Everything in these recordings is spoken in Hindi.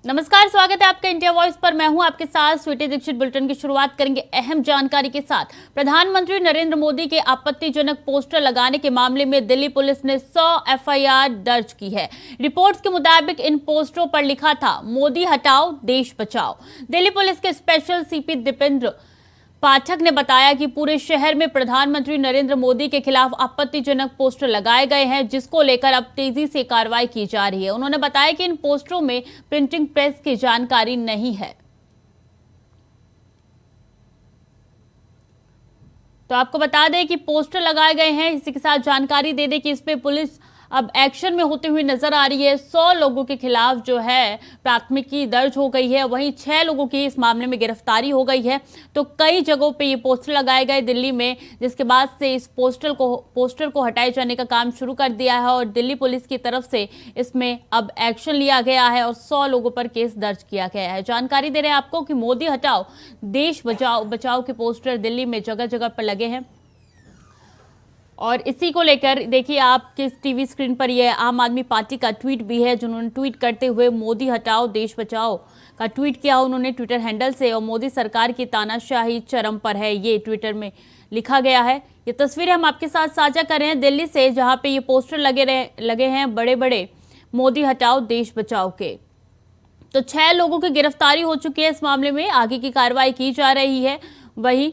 नमस्कार, स्वागत है आपका इंडिया वॉइस पर। मैं हूं आपके साथ स्वीटी दीक्षित। बुलेटिन की शुरुआत करेंगे अहम जानकारी के साथ। प्रधानमंत्री नरेंद्र मोदी के आपत्तिजनक पोस्टर लगाने के मामले में दिल्ली पुलिस ने 100 एफआईआर दर्ज की है। रिपोर्ट्स के मुताबिक इन पोस्टरों पर लिखा था, मोदी हटाओ देश बचाओ। दिल्ली पुलिस के स्पेशल सीपी दीपेंद्र पाठक ने बताया कि पूरे शहर में प्रधानमंत्री नरेंद्र मोदी के खिलाफ आपत्तिजनक पोस्टर लगाए गए हैं, जिसको लेकर अब तेजी से कार्रवाई की जा रही है। उन्होंने बताया कि इन पोस्टरों में प्रिंटिंग प्रेस की जानकारी नहीं है। तो आपको बता दें कि पोस्टर लगाए गए हैं। इसी के साथ जानकारी दे दें कि इसमें पुलिस अब एक्शन में होते हुए नजर आ रही है। 100 लोगों के खिलाफ जो है प्राथमिकी दर्ज हो गई है, वहीं 6 लोगों की इस मामले में गिरफ्तारी हो गई है। तो कई जगहों पे ये पोस्टर लगाए गए दिल्ली में, जिसके बाद से इस पोस्टर को हटाए जाने का काम शुरू कर दिया है और दिल्ली पुलिस की तरफ से इसमें अब एक्शन लिया गया है और 100 लोगों पर केस दर्ज किया गया है। जानकारी दे रहे हैं आपको कि मोदी हटाओ देश बचाओ बचाओ के पोस्टर दिल्ली में जगह जगह पर लगे हैं। और इसी को लेकर देखिए आपके टीवी स्क्रीन पर यह आम आदमी पार्टी का ट्वीट भी है, जिन्होंने ट्वीट करते हुए मोदी हटाओ देश बचाओ का ट्वीट किया उन्होंने ट्विटर हैंडल से। और मोदी सरकार की तानाशाही चरम पर है, ये ट्विटर में लिखा गया है। ये तस्वीरें हम आपके साथ साझा कर रहे हैं दिल्ली से, जहां पे ये पोस्टर लगे हैं बड़े बड़े, मोदी हटाओ देश बचाओ के। तो 6 लोगों की गिरफ्तारी हो चुकी है इस मामले में, आगे की कार्रवाई की जा रही है। वहीं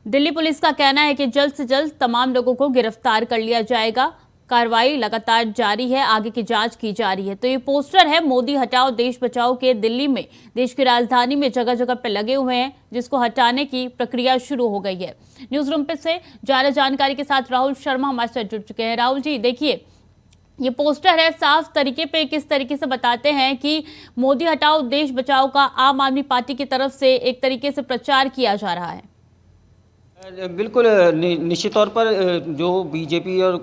दिल्ली पुलिस का कहना है कि जल्द से जल्द तमाम लोगों को गिरफ्तार कर लिया जाएगा। कार्रवाई लगातार जारी है, आगे की जांच की जा रही है। तो ये पोस्टर है मोदी हटाओ देश बचाओ के, दिल्ली में देश की राजधानी में जगह जगह पर लगे हुए हैं, जिसको हटाने की प्रक्रिया शुरू हो गई है। न्यूज रूम पे से ज्यादा जानकारी के साथ राहुल शर्मा हमारे साथ जुड़ चुके हैं। राहुल जी, देखिए ये पोस्टर है, साफ तरीके पे किस तरीके से बताते हैं कि मोदी हटाओ देश बचाओ का आम आदमी पार्टी की तरफ से एक तरीके से प्रचार किया जा रहा है। बिल्कुल निश्चित तौर पर जो बीजेपी और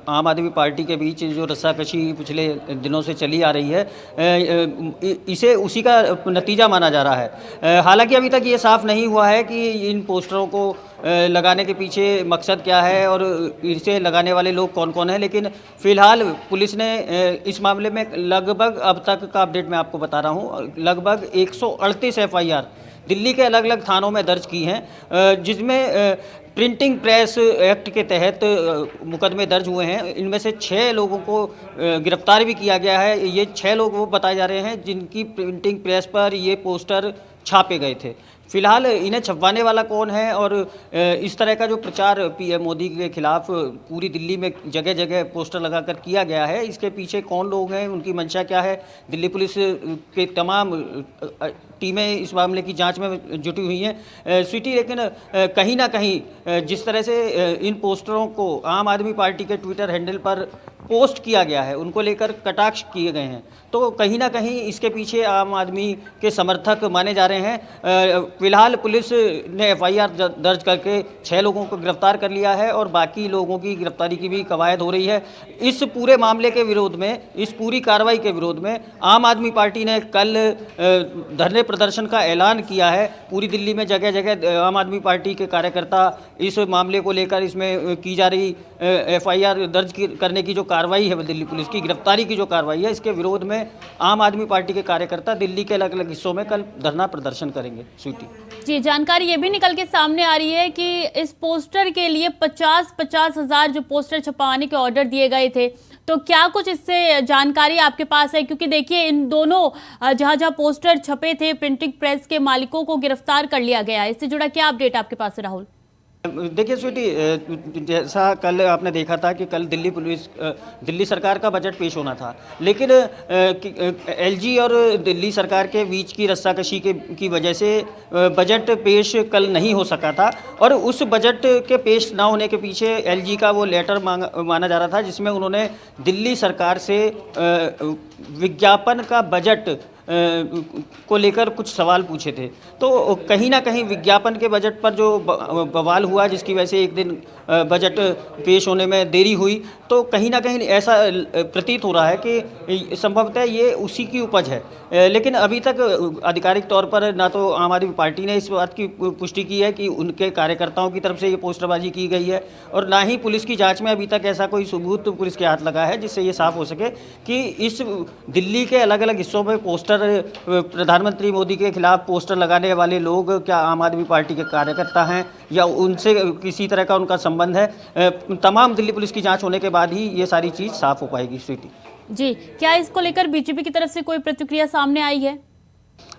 आम आदमी पार्टी के बीच जो रस्साकशी पिछले दिनों से चली आ रही है, इसे उसी का नतीजा माना जा रहा है। हालांकि अभी तक ये साफ नहीं हुआ है कि इन पोस्टरों को लगाने के पीछे मकसद क्या है और इसे लगाने वाले लोग कौन कौन हैं, लेकिन फ़िलहाल पुलिस ने इस मामले में लगभग, अब तक का अपडेट मैं आपको बता रहा हूँ, लगभग 138 एफआईआर दिल्ली के अलग अलग थानों में दर्ज की हैं, जिसमें प्रिंटिंग प्रेस एक्ट के तहत मुकदमे दर्ज हुए हैं। इनमें से 6 लोगों को गिरफ्तार भी किया गया है। ये 6 लोग वो बताए जा रहे हैं जिनकी प्रिंटिंग प्रेस पर ये पोस्टर छापे गए थे। फिलहाल इन्हें छपवाने वाला कौन है और इस तरह का जो प्रचार पीएम मोदी के खिलाफ पूरी दिल्ली में जगह जगह पोस्टर लगाकर किया गया है, इसके पीछे कौन लोग हैं, उनकी मंशा क्या है, दिल्ली पुलिस के तमाम टीमें इस मामले की जांच में जुटी हुई हैं स्वीटी। लेकिन कहीं ना कहीं जिस तरह से इन पोस्टरों को आम आदमी पार्टी के ट्विटर हैंडल पर पोस्ट किया गया है, उनको लेकर कटाक्ष किए गए हैं, तो कहीं ना कहीं इसके पीछे आम आदमी के समर्थक माने जा रहे हैं। फिलहाल पुलिस ने एफआईआर दर्ज करके 6 लोगों को गिरफ्तार कर लिया है और बाकी लोगों की गिरफ्तारी की भी कवायद हो रही है। इस पूरे मामले के विरोध में, इस पूरी कार्रवाई के विरोध में आम आदमी पार्टी ने कल धरने प्रदर्शन का ऐलान किया है। पूरी दिल्ली में जगह जगह आम आदमी पार्टी के कार्यकर्ता इस मामले को लेकर, इसमें की जा रही एफआईआर दर्ज करने की जो कार्रवाई है दिल्ली पुलिस की, गिरफ्तारी की जो कार्रवाई है, इसके विरोध में आम आदमी पार्टी के कार्यकर्ता दिल्ली के अलग अलग हिस्सों में कल धरना प्रदर्शन करेंगे। स्वीटी जी, जानकारी ये भी निकल के सामने आ रही है कि इस पोस्टर के लिए 50-50 हजार जो पोस्टर छपवाने के ऑर्डर दिए गए थे। तो क्या कुछ इससे जानकारी आपके पास है? क्योंकि देखिए इन दोनों जहां जहां पोस्टर छपे थे, प्रिंटिंग प्रेस के मालिकों को गिरफ्तार कर लिया गया है। इससे जुड़ा क्या अपडेट आपके पास है राहुल? देखिए स्वीटी, जैसा कल आपने देखा था कि कल दिल्ली सरकार का बजट पेश होना था, लेकिन एलजी और दिल्ली सरकार के बीच की रस्साकशी की वजह से बजट पेश कल नहीं हो सका था। और उस बजट के पेश ना होने के पीछे एलजी का वो लेटर माना जा रहा था, जिसमें उन्होंने दिल्ली सरकार से विज्ञापन का बजट को लेकर कुछ सवाल पूछे थे। तो कहीं ना कहीं विज्ञापन के बजट पर जो बवाल हुआ, जिसकी वजह से एक दिन बजट पेश होने में देरी हुई, तो कहीं ना कहीं ऐसा प्रतीत हो रहा है कि संभवतः ये उसी की उपज है। लेकिन अभी तक आधिकारिक तौर पर ना तो आम आदमी पार्टी ने इस बात की पुष्टि की है कि उनके कार्यकर्ताओं की तरफ से ये पोस्टरबाजी की गई है, और ना ही पुलिस की जांच में अभी तक ऐसा कोई सबूत पुलिस के हाथ लगा है जिससे ये साफ हो सके कि इस दिल्ली के अलग अलग हिस्सों में पोस्टर, प्रधानमंत्री मोदी के खिलाफ पोस्टर लगाने वाले लोग क्या आम आदमी पार्टी के कार्यकर्ता हैं या उनसे किसी तरह का उनका संबंध है, तमाम दिल्ली पुलिस की जांच होने के बाद ही ये सारी चीज़ साफ हो पाएगी। स्वीटी जी, क्या इसको लेकर बीजेपी की तरफ से कोई प्रतिक्रिया सामने आई है?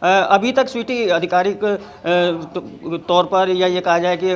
अभी तक स्वीटी आधिकारिक तौर पर या ये कहा जाए कि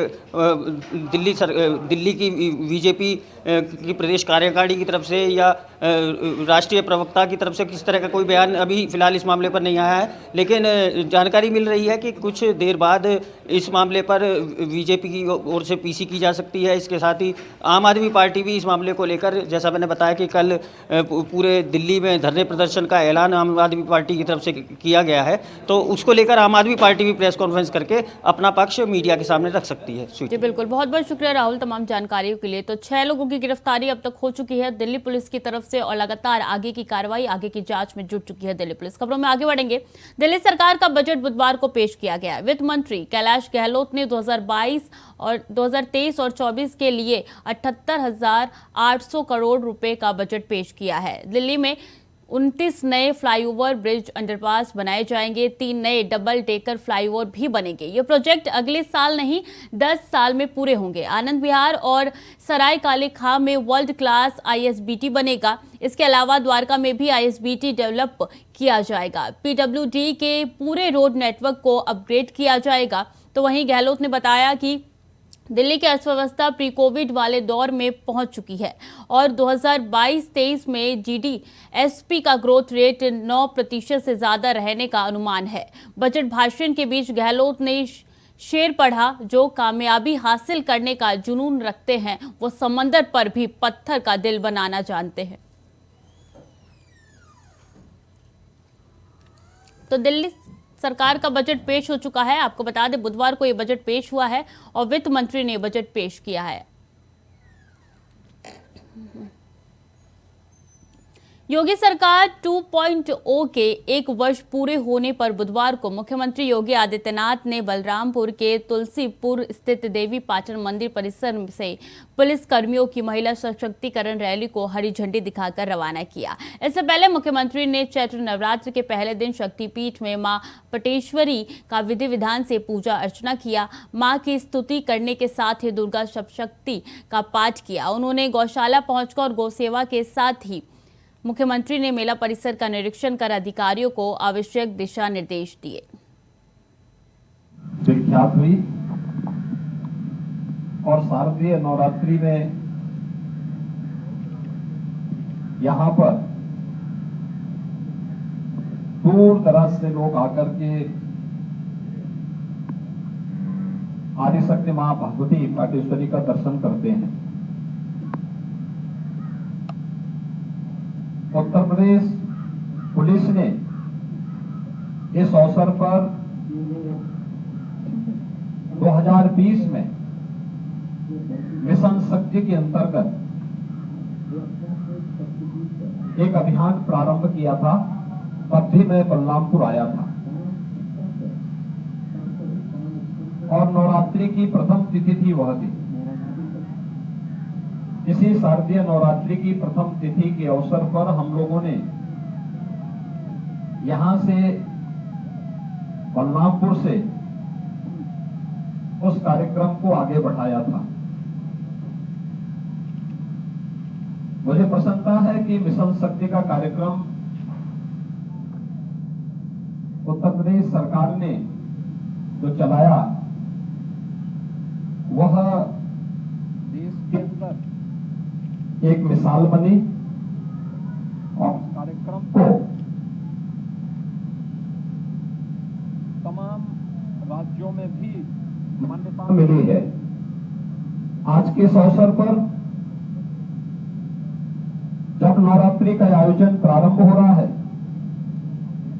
दिल्ली की बीजेपी की प्रदेश कार्यकारिणी की तरफ से या राष्ट्रीय प्रवक्ता की तरफ से किस तरह का कोई बयान अभी फिलहाल इस मामले पर नहीं आया है, लेकिन जानकारी मिल रही है कि कुछ देर बाद इस मामले पर बीजेपी की ओर से पीसी की जा सकती है। इसके साथ ही आम आदमी पार्टी भी इस मामले को लेकर, जैसा मैंने बताया कि कल पूरे दिल्ली में धरने प्रदर्शन का ऐलान आम आदमी पार्टी की तरफ से किया गया है, तो उसको लेकर आम आदमी पार्टी भी प्रेस कॉन्फ्रेंस करके अपना पक्ष मीडिया के सामने रख सकती है। जी बिल्कुल, बहुत बहुत शुक्रिया राहुल तमाम जानकारियों के लिए। तो 6 लोगों की गिरफ्तारी अब तक हो चुकी है दिल्ली पुलिस की तरफ से और लगातार आगे की कार्रवाई, आगे की जांच में जुट चुकी है दिल्ली पुलिस। खबरों में आगे बढ़ेंगे। दिल्ली सरकार का बजट बुधवार को पेश किया गया। वित्त मंत्री कैलाश गहलोत ने 2022 और 2023 और 24 के लिए 78,800 करोड़ रुपए का बजट पेश किया है। दिल्ली में 29 नए फ्लाईओवर, ब्रिज, अंडरपास बनाए जाएंगे। 3 नए डबल डेकर फ्लाईओवर भी बनेंगे। ये प्रोजेक्ट अगले साल नहीं 10 साल में पूरे होंगे। आनंद विहार और सराय काले खां में वर्ल्ड क्लास ISBT बनेगा। इसके अलावा द्वारका में भी ISBT डेवलप किया जाएगा। PWD के पूरे रोड नेटवर्क को अपग्रेड किया जाएगा। तो वहीं गहलोत ने बताया कि दिल्ली की अर्थव्यवस्था प्री कोविड वाले दौर में पहुंच चुकी है और 2022-23 में GDP का ग्रोथ रेट 9% से ज्यादा रहने का अनुमान है। बजट भाषण के बीच गहलोत ने शेर पढ़ा, जो कामयाबी हासिल करने का जुनून रखते हैं वो समंदर पर भी पत्थर का दिल बनाना जानते हैं। तो दिल्ली सरकार का बजट पेश हो चुका है। आपको बता दें बुधवार को ये बजट पेश हुआ है और वित्त मंत्री ने बजट पेश किया है। योगी सरकार 2.0 के 1 वर्ष पूरे होने पर बुधवार को मुख्यमंत्री योगी आदित्यनाथ ने बलरामपुर के तुलसीपुर स्थित देवी पाटन मंदिर परिसर से पुलिस कर्मियों की महिला सशक्तिकरण रैली को हरी झंडी दिखाकर रवाना किया। इससे पहले मुख्यमंत्री ने चैत्र नवरात्र के पहले दिन शक्तिपीठ में मां पटेश्वरी का विधि विधान से पूजा अर्चना किया। मां की स्तुति करने के साथ ही दुर्गा सप्तशती का पाठ किया। उन्होंने गौशाला पहुंचकर गौसेवा के साथ ही मुख्यमंत्री ने मेला परिसर का निरीक्षण कर अधिकारियों को आवश्यक दिशा निर्देश दिए। विख्यात हुई और शारदीय नवरात्रि में यहाँ पर दूर दराज से लोग आकर के आदिशक्ति मां भगवती पाटेश्वरी का दर्शन करते हैं। उत्तर प्रदेश पुलिस ने इस अवसर पर 2020 में मिशन शक्ति के अंतर्गत एक अभियान प्रारंभ किया था। तब भी मैं बलरामपुर आया था और नवरात्रि की प्रथम तिथि थी वह थी। इसी शारदीय नवरात्रि की प्रथम तिथि के अवसर पर हम लोगों ने यहां से बलरामपुर से उस कार्यक्रम को आगे बढ़ाया था। मुझे प्रसन्नता है कि मिशन शक्ति का कार्यक्रम उत्तर प्रदेश सरकार ने जो चलाया वह देश के अंदर एक मिसाल बनी और कार्यक्रम को तमाम राज्यों में भी मान्यता मिली है। आज के इस अवसर पर जब नवरात्रि का आयोजन प्रारंभ हो रहा है,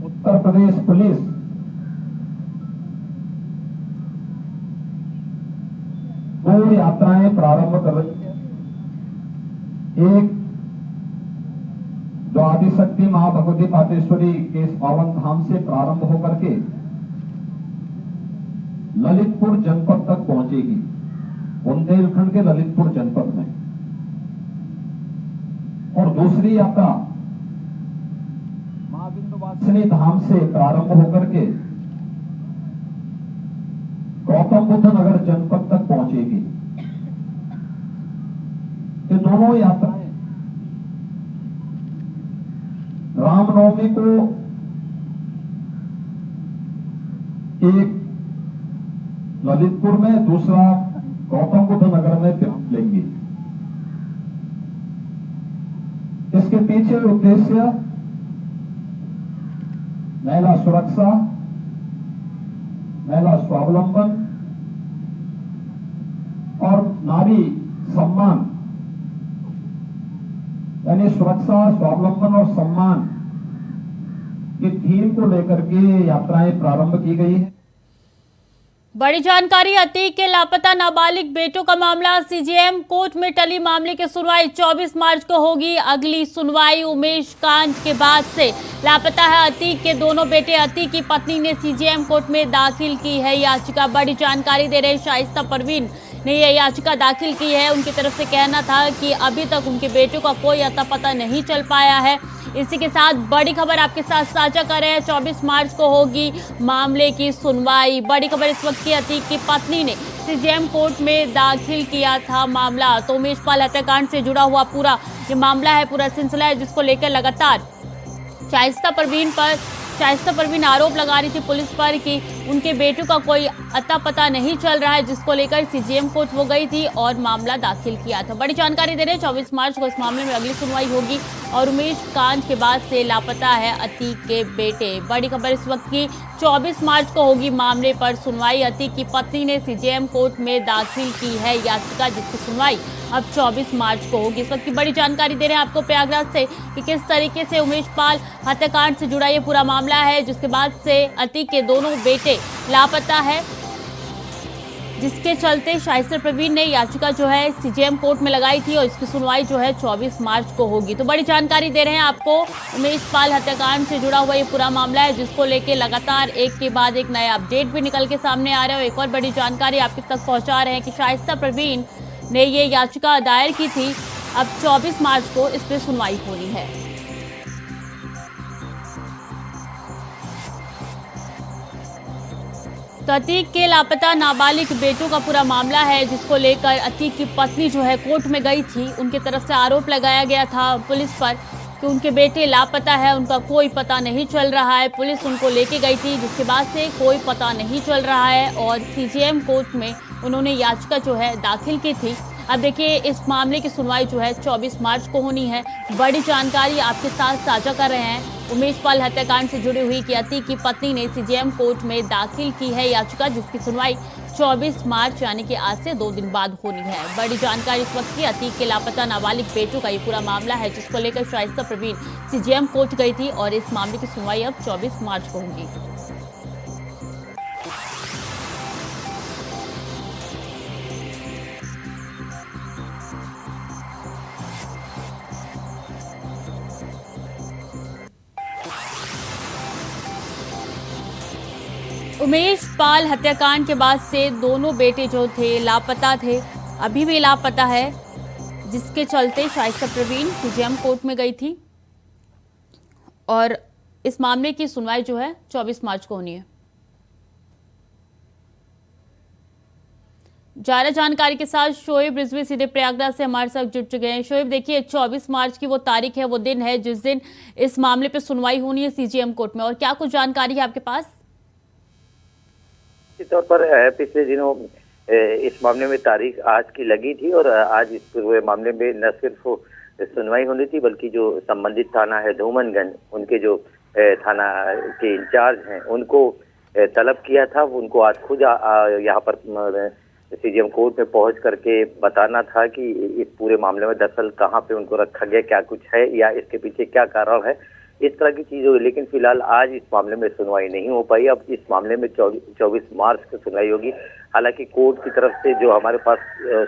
उत्तर प्रदेश पुलिस दो यात्राएं प्रारंभ कर रही है। एक जो आदिशक्ति मां भगवती पाटेश्वरी के इस पावन धाम से प्रारंभ होकर के ललितपुर जनपद तक पहुंचेगी, बुंदेलखंड के ललितपुर जनपद में। और दूसरी यात्रा वासिनी धाम से प्रारंभ होकर के गौतम बुद्ध नगर जनपद तक पहुंचेगी। ये दोनों यात्राएं रामनवमी को एक ललितपुर में, दूसरा गौतम बुद्ध नगर में विराम लेंगी। इसके पीछे उद्देश्य महिला सुरक्षा, महिला स्वावलंबन और नारी सम्मान, यानी सुरक्षा, स्वावलंबन और सम्मान की थीम को लेकर के यात्राएं प्रारंभ की गई है। बड़ी जानकारी, अतीक के लापता नाबालिग बेटों का मामला सीजेएम कोर्ट में टली। मामले की सुनवाई 24 मार्च को होगी। अगली सुनवाई उमेश कांड के बाद से लापता है अतीक के दोनों बेटे। अतीक की पत्नी ने सीजेएम कोर्ट में दाखिल की है याचिका। बड़ी जानकारी दे रहे शाइस्ता परवीन ने यह याचिका दाखिल की है। उनकी तरफ से कहना था कि अभी तक उनके बेटों का कोई अता पता नहीं चल पाया है। इसी के साथ बड़ी खबर आपके साथ साझा कर रहे हैं। 24 मार्च को होगी मामले की सुनवाई। बड़ी खबर इस वक्त की, अतीक की पत्नी ने सीजेएम कोर्ट में दाखिल किया था मामला। तो उमेश पाल हत्याकांड से जुड़ा हुआ पूरा ये मामला है, पूरा सिलसिला है, जिसको लेकर लगातार शाइस्ता परवीन आरोप लगा रही थी पुलिस पर कि उनके बेटों का कोई अता पता नहीं चल रहा है, जिसको लेकर सीजेएम कोर्ट वो गई थी और मामला दाखिल किया था। बड़ी जानकारी दे रहे हैं 24 मार्च को इस मामले में अगली सुनवाई होगी और उमेश कांड के बाद से लापता है अतीक के बेटे। बड़ी खबर इस वक्त की, 24 मार्च को होगी मामले पर सुनवाई। अतीक की पत्नी ने सीजेएम कोर्ट में दाखिल की है याचिका, जिसकी सुनवाई अब 24 मार्च को होगी। इस वक्त की बड़ी जानकारी दे रहे हैं आपको प्रयागराज से कि किस तरीके से उमेश पाल हत्याकांड से जुड़ा ये पूरा मामला है, जिसके बाद से अतीक के दोनों बेटे लापता है, जिसके चलते शाइस्ता परवीन ने याचिका जो है सीजेएम कोर्ट में लगाई थी और इसकी सुनवाई जो है 24 मार्च को होगी। तो बड़ी जानकारी दे रहे हैं आपको, उमेश पाल हत्याकांड से जुड़ा हुआ ये पूरा मामला है, जिसको लेके लगातार एक के बाद एक नया अपडेट भी निकल के सामने आ रहा है। एक और बड़ी जानकारी आपके तक पहुंचा रहे हैं कि शाइस्ता परवीन ने ये याचिका दायर की थी। अब 24 मार्च को इस पर सुनवाई होनी है। तो अतीक के लापता नाबालिग बेटों का पूरा मामला है, जिसको लेकर अतीक की पत्नी जो है कोर्ट में गई थी। उनकी तरफ से आरोप लगाया गया था पुलिस पर कि उनके बेटे लापता है, उनका कोई पता नहीं चल रहा है। पुलिस उनको लेके गई थी, जिसके बाद से कोई पता नहीं चल रहा है और सीजेएम कोर्ट में उन्होंने याचिका जो है दाखिल की थी। अब देखिए इस मामले की सुनवाई जो है 24 मार्च को होनी है। बड़ी जानकारी आपके साथ साझा कर रहे हैं उमेश पाल हत्याकांड से जुड़ी हुई कि अतीक की पत्नी ने सीजेएम कोर्ट में दाखिल की है याचिका, जिसकी सुनवाई 24 मार्च यानी कि आज से 2 दिन बाद होनी है। बड़ी जानकारी इस वक्त की, अतीक के लापता नाबालिग बेटों का ये पूरा मामला है, जिसको लेकर शाइस्ता परवीन सीजेएम कोर्ट गई थी और इस मामले की सुनवाई अब 24 मार्च को होगी। उमेश पाल हत्याकांड के बाद से दोनों बेटे जो थे लापता थे, अभी भी लापता है, जिसके चलते शाइस्ता परवीन सीजेएम कोर्ट में गई थी और इस मामले की सुनवाई जो है 24 मार्च को होनी है। ज्यादा जानकारी के साथ शोएब रिजवी सीधे प्रयागराज से हमारे साथ जुड़ चुके हैं। शोएब, देखिए 24 मार्च की वो तारीख है, वो दिन है जिस दिन इस मामले पे सुनवाई होनी है सीजेएम कोर्ट में, और क्या कुछ जानकारी है आपके पास? निश्चित तौर पर पिछले दिनों इस मामले में तारीख आज की लगी थी और आज इस पूरे मामले में न सिर्फ सुनवाई होनी थी बल्कि जो संबंधित थाना है धूमनगंज, उनके जो थाना के इंचार्ज हैं उनको तलब किया था। उनको आज खुद यहाँ पर सीजेएम कोर्ट में पहुंच करके बताना था कि इस पूरे मामले में दरअसल कहाँ पे उनको रखा गया, क्या कुछ है या इसके पीछे क्या कारण है, इस तरह की चीज हुई। लेकिन फिलहाल आज इस मामले में सुनवाई नहीं हो पाई। अब इस मामले में 24 मार्च को सुनवाई होगी। हालांकि कोर्ट की तरफ से जो हमारे पास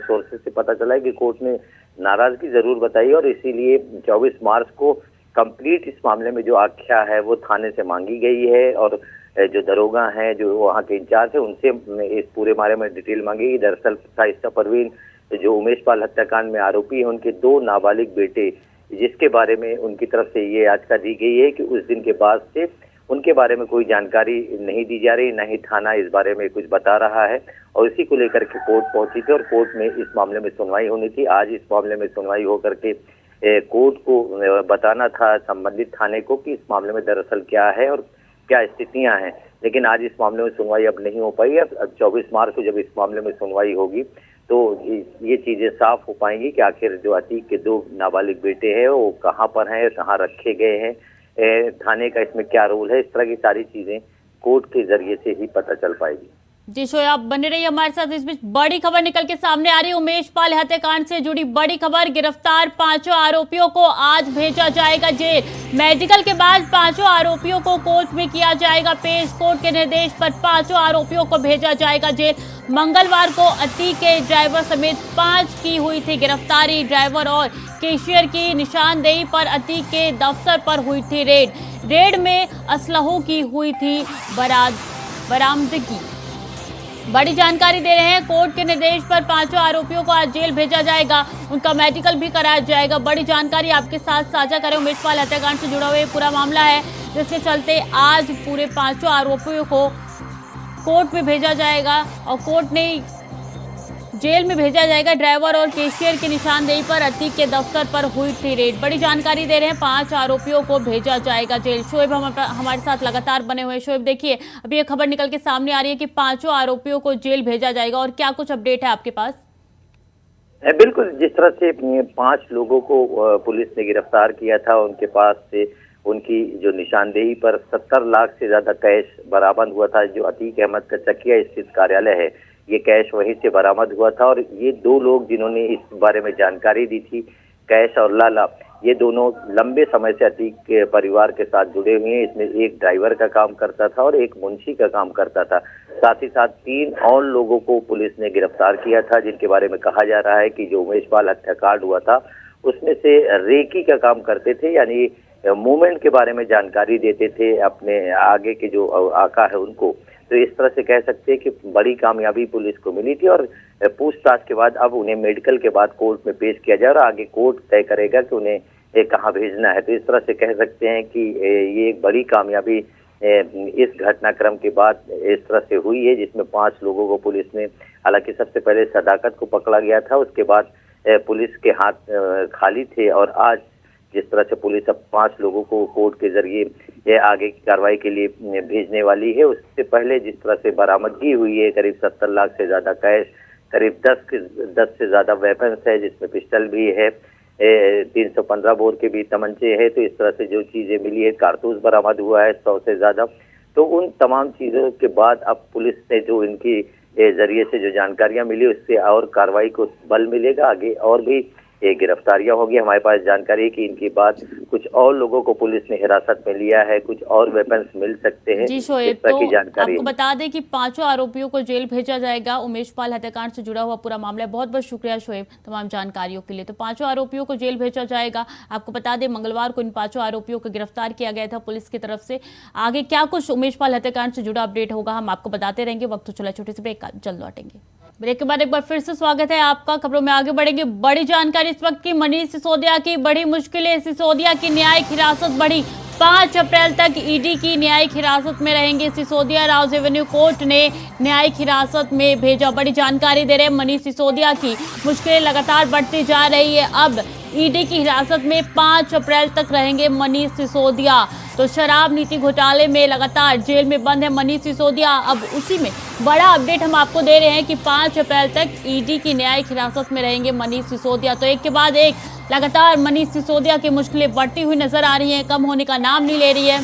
सोर्सेज से पता चला है कि कोर्ट ने नाराजगी जरूर बताई और इसीलिए 24 मार्च को कंप्लीट इस मामले में जो आख्या है वो थाने से मांगी गई है और जो दरोगा हैं, जो वहाँ के इंचार्ज है, उनसे इस पूरे बारे में डिटेल मांगी। दरअसल शाइस्ता परवीन जो उमेश पाल हत्याकांड में आरोपी है, उनके 2 नाबालिग बेटे जिसके बारे में उनकी तरफ से ये याचिका दी गई है कि उस दिन के बाद से उनके बारे में कोई जानकारी नहीं दी जा रही, न ही थाना इस बारे में कुछ बता रहा है और इसी को लेकर के कोर्ट पहुंची थी और कोर्ट में इस मामले में सुनवाई होनी थी। आज इस मामले में सुनवाई होकर के कोर्ट को बताना था संबंधित थाने को कि इस मामले में दरअसल क्या है और क्या स्थितियां हैं, लेकिन आज इस मामले में सुनवाई अब नहीं हो पाई। अब 24 मार्च को जब इस मामले में सुनवाई होगी तो ये चीजें साफ हो पाएंगी कि आखिर जो अतीक के 2 नाबालिग बेटे हैं वो कहाँ पर हैं, कहाँ रखे गए हैं, थाने का इसमें क्या रोल है, इस तरह की सारी चीजें कोर्ट के जरिए से ही पता चल पाएगी। जी शोएब, आप बने रहिए हमारे साथ। इस बीच बड़ी खबर निकल के सामने आ रही है, उमेश पाल हत्याकांड से जुड़ी बड़ी खबर। गिरफ्तार 5 आरोपियों को आज भेजा जाएगा जेल। मेडिकल के बाद 5 आरोपियों को कोर्ट में किया जाएगा पेश। कोर्ट के निर्देश पर 5 आरोपियों को भेजा जाएगा जेल। मंगलवार को अतीक के ड्राइवर समेत 5 की हुई थी गिरफ्तारी। ड्राइवर और कैशियर की निशानदेही पर अतीक के दफ्तर पर हुई थी रेड में असलहों की हुई थी बरामदगी। बड़ी जानकारी दे रहे हैं, कोर्ट के निर्देश पर 5 आरोपियों को आज जेल भेजा जाएगा, उनका मेडिकल भी कराया जाएगा। बड़ी जानकारी आपके साथ साझा करें। उमेश पाल हत्याकांड से जुड़ा हुआ पूरा मामला है, जिसके चलते आज पूरे 5 आरोपियों को कोर्ट में भेजा जाएगा और कोर्ट ने जेल में भेजा जाएगा। ड्राइवर और कैशियर की निशानदेही पर अतीक के दफ्तर पर हुई थी रेड। बड़ी जानकारी दे रहे हैं, 5 आरोपियों को भेजा जाएगा जेल। शोएब हमारे साथ लगातार बने हुए। शोएब देखिए, अभी ये खबर निकल के सामने आ रही है कि 5 आरोपियों को जेल भेजा जाएगा, और क्या कुछ अपडेट है आपके पास? बिल्कुल, जिस तरह से 5 लोगों को पुलिस ने गिरफ्तार किया था, उनके पास से उनकी जो निशानदेही पर 70 लाख से ज्यादा कैश बरामद हुआ था। जो अतीक अहमद का चकिया स्थित कार्यालय है, ये कैश वहीं से बरामद हुआ था और ये 2 लोग जिन्होंने इस बारे में जानकारी दी थी, कैश और लाला, ये दोनों लंबे समय से अतीक के परिवार के साथ जुड़े हुए हैं। इसमें एक ड्राइवर का काम करता था और एक मुंशी का काम करता था। साथ ही साथ 3 और लोगों को पुलिस ने गिरफ्तार किया था, जिनके बारे में कहा जा रहा है कि जो उमेश पाल हत्याकांड हुआ था उसमें से रेकी का काम करते थे, यानी मूवमेंट के बारे में जानकारी देते थे अपने आगे के जो आका है उनको। तो इस तरह से कह सकते हैं कि बड़ी कामयाबी पुलिस को मिली थी और पूछताछ के बाद अब उन्हें मेडिकल के बाद कोर्ट में पेश किया जाए और आगे कोर्ट तय करेगा कि उन्हें कहाँ भेजना है। तो इस तरह से कह सकते हैं कि ये एक बड़ी कामयाबी इस घटनाक्रम के बाद इस तरह से हुई है, जिसमें 5 लोगों को पुलिस ने, हालांकि सबसे पहले सदाकत को पकड़ा गया था, उसके बाद पुलिस के हाथ खाली थे और आज जिस तरह से पुलिस अब 5 लोगों को कोर्ट के जरिए आगे की कार्रवाई के लिए भेजने वाली है, उससे पहले जिस तरह से बरामदगी हुई है करीब 70 लाख से ज्यादा कैश, करीब 10 से ज्यादा वेपन्स है, जिसमें पिस्टल भी है, 315 बोर के भी तमंचे हैं। तो इस तरह से जो चीजें मिली है, कारतूस बरामद हुआ है 100 से ज्यादा। तो उन तमाम चीजों के बाद अब पुलिस ने जो इनकी जरिए से जो जानकारियां मिली, उससे और कार्रवाई को बल मिलेगा, आगे और भी गिरफ्तारियां होगी। हमारे पास जानकारी है कि इनके बाद कुछ और लोगों को पुलिस ने हिरासत में लिया है, कुछ और वेपन्स मिल सकते हैं। जी शोएब, तो आपको बता दें कि 5 आरोपियों को जेल भेजा जाएगा। उमेश पाल हत्याकांड से जुड़ा हुआ पूरा मामला है। बहुत बहुत शुक्रिया शोएब तमाम जानकारियों के लिए। तो 5 आरोपियों को जेल भेजा जाएगा। आपको बता दें, मंगलवार को इन 5 आरोपियों को गिरफ्तार किया गया था पुलिस की तरफ से। आगे क्या कुछ उमेश पाल हत्याकांड से जुड़ा अपडेट होगा, हम आपको बताते रहेंगे। वक्त तो चला छोटे से ब्रेक का, जल्द लौटेंगे। ब्रेक के बाद एक बार फिर से स्वागत है आपका। खबरों में आगे बढ़ेंगे। बड़ी जानकारी इस वक्त की, मनीष सिसोदिया की बड़ी मुश्किलें। सिसोदिया की न्यायिक हिरासत बढ़ी। 5 अप्रैल तक ईडी की न्यायिक हिरासत में रहेंगे सिसोदिया। राउज एवेन्यू कोर्ट ने न्यायिक हिरासत में भेजा। बड़ी जानकारी दे रहे हैं, मनीष सिसोदिया की मुश्किलें लगातार बढ़ती जा रही है। अब ईडी की हिरासत में 5 अप्रैल तक रहेंगे मनीष सिसोदिया। तो शराब नीति घोटाले में लगातार जेल में बंद है मनीष सिसोदिया। अब उसी में बड़ा अपडेट हम आपको दे रहे हैं कि 5 अप्रैल तक ईडी की न्यायिक हिरासत में रहेंगे मनीष सिसोदिया। तो एक के बाद एक लगातार मनीष सिसोदिया की मुश्किलें बढ़ती हुई नजर आ रही हैं, कम होने का नाम नहीं ले रही है।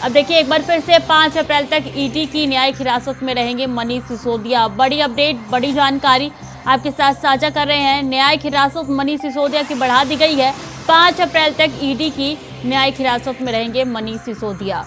अब देखिए, एक बार फिर से 5 अप्रैल तक ईडी की न्यायिक हिरासत में रहेंगे मनीष सिसोदिया। बड़ी अपडेट, बड़ी जानकारी आपके साथ साझा कर रहे हैं। न्यायिक हिरासत मनीष सिसोदिया की बढ़ा दी गई है। 5 अप्रैल तक ईडी की न्यायिक हिरासत में रहेंगे मनीष सिसोदिया।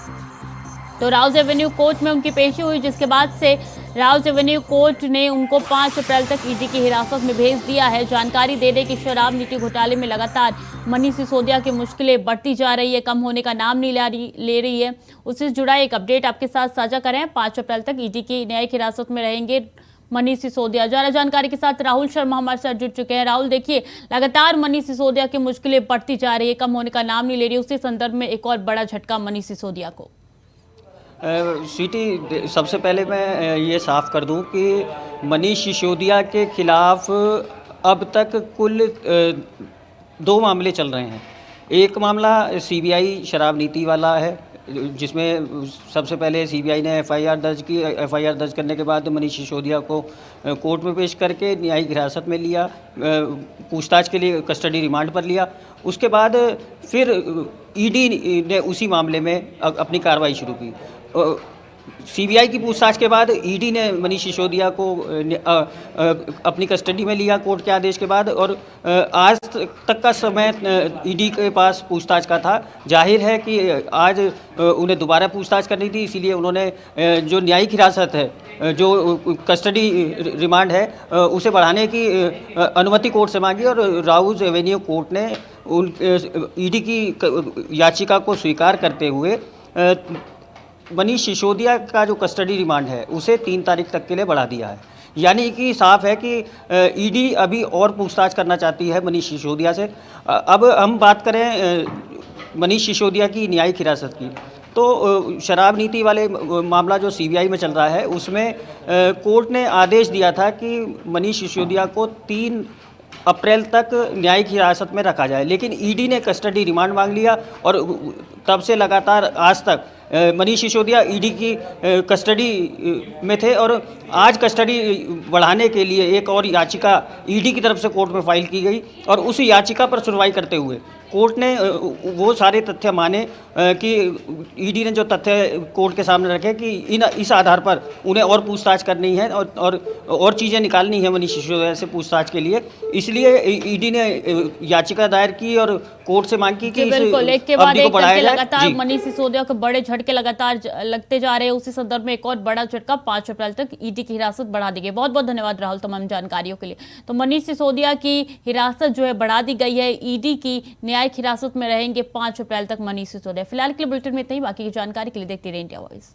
तो राउज एवेन्यू कोर्ट में उनकी पेशी हुई, जिसके बाद से राउज एवेन्यू कोर्ट ने उनको 5 अप्रैल तक ईडी की हिरासत में भेज दिया है। जानकारी दे दें कि शराब नीति घोटाले में लगातार मनीष सिसोदिया की मुश्किलें बढ़ती जा रही है, कम होने का नाम नहीं ले रही है। उससे जुड़ा एक अपडेट आपके साथ साझा करें। 5 अप्रैल तक ईडी की न्यायिक हिरासत में रहेंगे मनीष सिसोदिया। ज्यादा जानकारी के साथ राहुल शर्मा हमारे साथ जुड़ चुके हैं। राहुल, देखिए लगातार मनीष सिसोदिया की मुश्किलें बढ़ती जा रही है, कम होने का नाम नहीं ले रही। उसी संदर्भ में एक और बड़ा झटका मनीष सिसोदिया को। स्वीटी, सबसे पहले मैं ये साफ कर दूं कि मनीष सिसोदिया के खिलाफ अब तक कुल 2 मामले चल रहे हैं। एक मामला सीबीआई शराब नीति वाला है, जिसमें सबसे पहले सीबीआई ने एफआईआर दर्ज की। एफआईआर दर्ज करने के बाद मनीष सिसोदिया को कोर्ट में पेश करके न्यायिक हिरासत में लिया, पूछताछ के लिए कस्टडी रिमांड पर लिया। उसके बाद फिर ईडी ने उसी मामले में अपनी कार्रवाई शुरू की। सीबीआई की पूछताछ के बाद ईडी ने मनीष सिसोदिया को अपनी कस्टडी में लिया कोर्ट के आदेश के बाद, और आज तक का समय ईडी के पास पूछताछ का था। जाहिर है कि आज उन्हें दोबारा पूछताछ करनी थी, इसीलिए उन्होंने जो न्यायिक हिरासत है, जो कस्टडी रिमांड है, उसे बढ़ाने की अनुमति कोर्ट से मांगी, और राउज एवेन्यू कोर्ट ने उन ईडी की याचिका को स्वीकार करते हुए मनीष सिसोदिया का जो कस्टडी रिमांड है उसे 3 तारीख तक के लिए बढ़ा दिया है। यानी कि साफ है कि ईडी अभी और पूछताछ करना चाहती है मनीष सिसोदिया से। अब हम बात करें मनीष सिसोदिया की न्यायिक हिरासत की, तो शराब नीति वाले मामला जो सीबीआई में चल रहा है, उसमें कोर्ट ने आदेश दिया था कि मनीष सिसोदिया को 3 अप्रैल तक न्यायिक हिरासत में रखा जाए, लेकिन ईडी ने कस्टडी रिमांड मांग लिया, और तब से लगातार आज तक मनीष सिसोदिया ईडी की कस्टडी में थे। और आज कस्टडी बढ़ाने के लिए एक और याचिका ईडी की तरफ से कोर्ट में फाइल की गई, और उस याचिका पर सुनवाई करते हुए कोर्ट ने वो सारे तथ्य माने कि ईडी ने जो तथ्य कोर्ट के सामने रखे कि इस आधार पर उन्हें और पूछताछ करनी है और चीज़ें निकालनी है मनीष सिसोदिया से पूछताछ के लिए। इसलिए ईडी ने याचिका दायर की और कोर्ट से मांग की कि बिल्कुल, एक के बाद एक करके लगातार मनीष सिसोदिया को बड़े झटके लगातार लगते जा रहे हैं। उसी संदर्भ में एक और बड़ा झटका 5 अप्रैल तक ईडी की हिरासत बढ़ा दी गई। बहुत बहुत धन्यवाद राहुल तमाम जानकारियों के लिए। तो मनीष सिसोदिया की हिरासत जो है बढ़ा दी गई है, ईडी की न्यायिक हिरासत में रहेंगे 5 अप्रैल तक मनीष सिसोदिया। फिलहाल के लिए बुलेटिन में इतना ही। बाकी की जानकारी के लिए देखते रहिए इंडिया वॉइस।